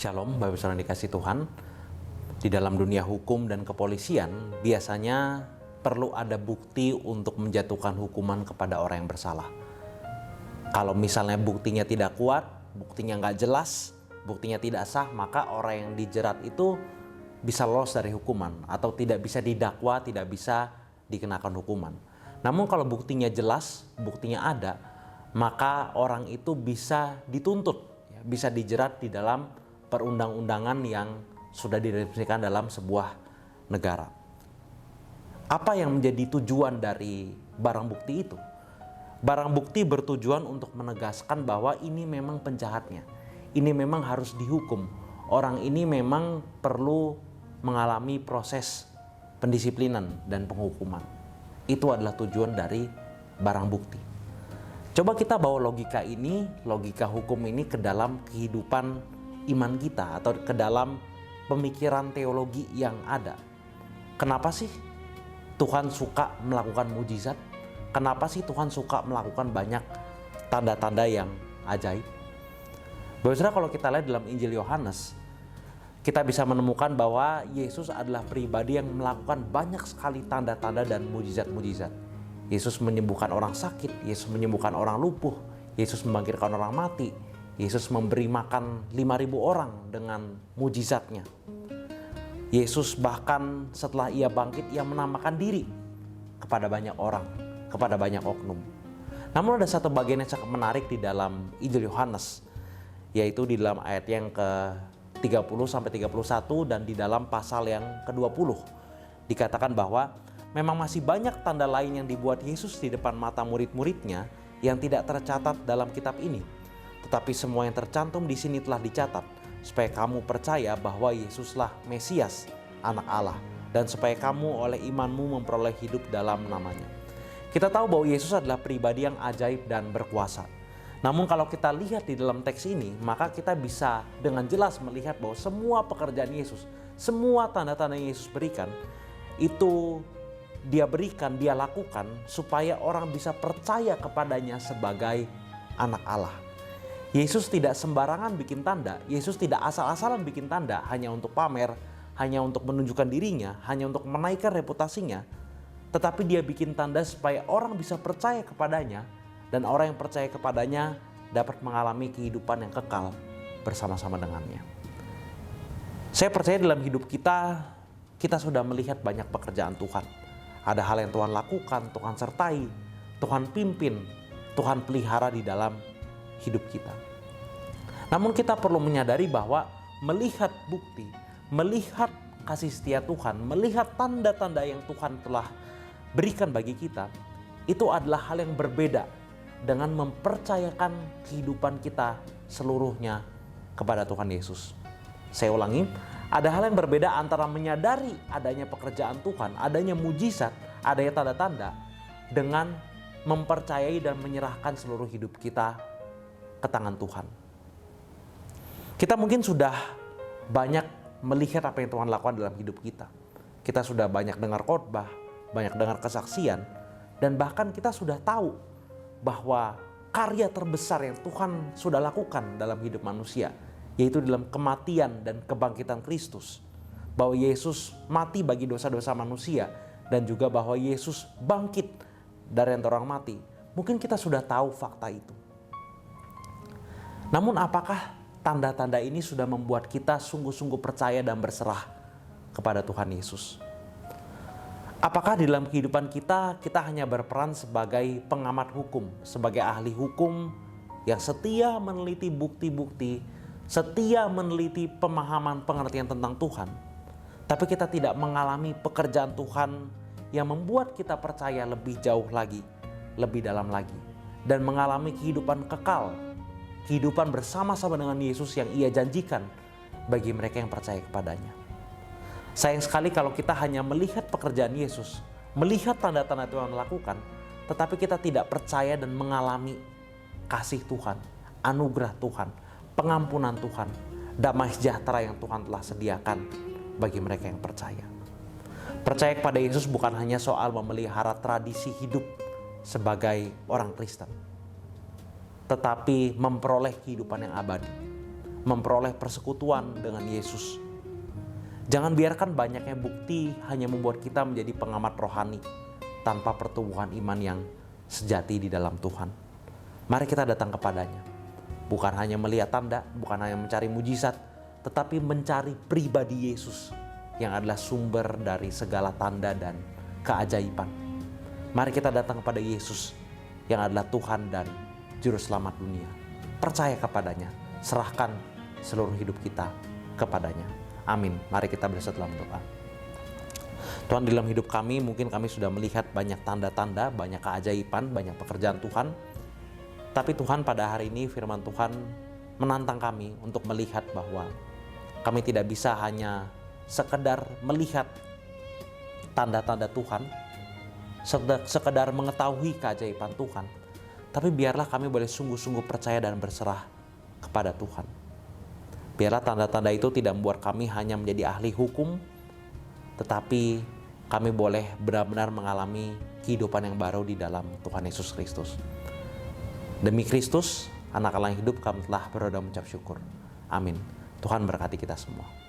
Shalom, Bapak Saudara yang dikasih Tuhan. Di dalam dunia hukum dan kepolisian, biasanya perlu ada bukti untuk menjatuhkan hukuman kepada orang yang bersalah. Kalau misalnya buktinya tidak kuat, buktinya nggak jelas, buktinya tidak sah, maka orang yang dijerat itu bisa lolos dari hukuman atau tidak bisa didakwa, tidak bisa dikenakan hukuman. Namun kalau buktinya jelas, buktinya ada, maka orang itu bisa dituntut, bisa dijerat di dalam perundang-undangan yang sudah didefinisikan dalam sebuah negara. Apa yang menjadi tujuan dari barang bukti itu? Barang bukti bertujuan untuk menegaskan bahwa ini memang penjahatnya. Ini memang harus dihukum. Orang ini memang perlu mengalami proses pendisiplinan dan penghukuman. Itu adalah tujuan dari barang bukti. Coba kita bawa logika ini, logika hukum ini ke dalam kehidupan iman kita atau ke dalam pemikiran teologi yang ada. Kenapa sih Tuhan suka melakukan mujizat? Kenapa sih Tuhan suka melakukan banyak tanda-tanda yang ajaib? Saudara, kalau kita lihat dalam Injil Yohanes, kita bisa menemukan bahwa Yesus adalah pribadi yang melakukan banyak sekali tanda-tanda dan mujizat-mujizat. Yesus menyembuhkan orang sakit, Yesus menyembuhkan orang lumpuh, Yesus membangkitkan orang mati, Yesus memberi makan 5.000 orang dengan mujizatnya. Yesus bahkan setelah ia bangkit, ia menambahkan diri kepada banyak orang, kepada banyak oknum. Namun ada satu bagian yang sangat menarik di dalam Injil Yohanes, yaitu di dalam ayat yang ke-30-31 dan di dalam pasal yang ke-20. Dikatakan bahwa memang masih banyak tanda lain yang dibuat Yesus di depan mata murid-muridnya yang tidak tercatat dalam kitab ini. Tetapi semua yang tercantum di sini telah dicatat, supaya kamu percaya bahwa Yesuslah Mesias, Anak Allah, dan supaya kamu oleh imanmu memperoleh hidup dalam namanya. Kita tahu bahwa Yesus adalah pribadi yang ajaib dan berkuasa. Namun kalau kita lihat di dalam teks ini, maka kita bisa dengan jelas melihat bahwa semua pekerjaan Yesus, semua tanda-tanda yang Yesus berikan, itu dia berikan, dia lakukan supaya orang bisa percaya kepadanya sebagai Anak Allah. Yesus tidak sembarangan bikin tanda, Yesus tidak asal-asalan bikin tanda hanya untuk pamer, hanya untuk menunjukkan dirinya, hanya untuk menaikkan reputasinya. Tetapi dia bikin tanda supaya orang bisa percaya kepadanya, dan orang yang percaya kepadanya dapat mengalami kehidupan yang kekal bersama-sama dengannya. Saya percaya dalam hidup kita sudah melihat banyak pekerjaan Tuhan. Ada hal yang Tuhan lakukan, Tuhan sertai, Tuhan pimpin, Tuhan pelihara di dalam hidup kita. Namun kita perlu menyadari bahwa melihat bukti, melihat kasih setia Tuhan, melihat tanda-tanda yang Tuhan telah berikan bagi kita, itu adalah hal yang berbeda dengan mempercayakan kehidupan kita seluruhnya kepada Tuhan Yesus. Saya ulangi, ada hal yang berbeda antara menyadari adanya pekerjaan Tuhan, adanya mujizat, adanya tanda-tanda, dengan mempercayai dan menyerahkan seluruh hidup kita ke tangan Tuhan. Kita mungkin sudah banyak melihat apa yang Tuhan lakukan dalam hidup kita. Kita sudah banyak dengar khotbah, banyak dengar kesaksian, dan bahkan kita sudah tahu bahwa karya terbesar yang Tuhan sudah lakukan dalam hidup manusia, yaitu dalam kematian dan kebangkitan Kristus. Bahwa Yesus mati bagi dosa-dosa manusia, dan juga bahwa Yesus bangkit dari antara orang mati. Mungkin kita sudah tahu fakta itu. Namun apakah tanda-tanda ini sudah membuat kita sungguh-sungguh percaya dan berserah kepada Tuhan Yesus? Apakah di dalam kehidupan kita hanya berperan sebagai pengamat hukum, sebagai ahli hukum yang setia meneliti bukti-bukti, setia meneliti pemahaman pengertian tentang Tuhan, tapi kita tidak mengalami pekerjaan Tuhan yang membuat kita percaya lebih jauh lagi, lebih dalam lagi, dan mengalami kehidupan kekal, kehidupan bersama-sama dengan Yesus yang ia janjikan bagi mereka yang percaya kepadanya. Sayang sekali kalau kita hanya melihat pekerjaan Yesus, melihat tanda-tanda Tuhan lakukan, tetapi kita tidak percaya dan mengalami kasih Tuhan, anugerah Tuhan, pengampunan Tuhan, damai sejahtera yang Tuhan telah sediakan bagi mereka yang percaya. Percaya kepada Yesus bukan hanya soal memelihara tradisi hidup sebagai orang Kristen, tetapi memperoleh kehidupan yang abadi, memperoleh persekutuan dengan Yesus. Jangan biarkan banyaknya bukti hanya membuat kita menjadi pengamat rohani tanpa pertumbuhan iman yang sejati di dalam Tuhan. Mari kita datang kepadanya. Bukan hanya melihat tanda, bukan hanya mencari mujizat, tetapi mencari pribadi Yesus yang adalah sumber dari segala tanda dan keajaiban. Mari kita datang kepada Yesus yang adalah Tuhan dan Juru Selamat dunia. Percaya kepadanya, serahkan seluruh hidup kita kepadanya. Amin. Mari kita bersatu dalam doa. Tuhan, dalam hidup kami mungkin kami sudah melihat banyak tanda-tanda, banyak keajaiban, banyak pekerjaan Tuhan. Tapi Tuhan, pada hari ini firman Tuhan menantang kami untuk melihat bahwa kami tidak bisa hanya sekedar melihat tanda-tanda Tuhan, sekedar mengetahui keajaiban Tuhan, tapi biarlah kami boleh sungguh-sungguh percaya dan berserah kepada Tuhan. Biarlah tanda-tanda itu tidak membuat kami hanya menjadi ahli hukum, tetapi kami boleh benar-benar mengalami kehidupan yang baru di dalam Tuhan Yesus Kristus. Demi Kristus, Anak Allah yang hidup, kami telah berdoa mengucap syukur. Amin. Tuhan berkati kita semua.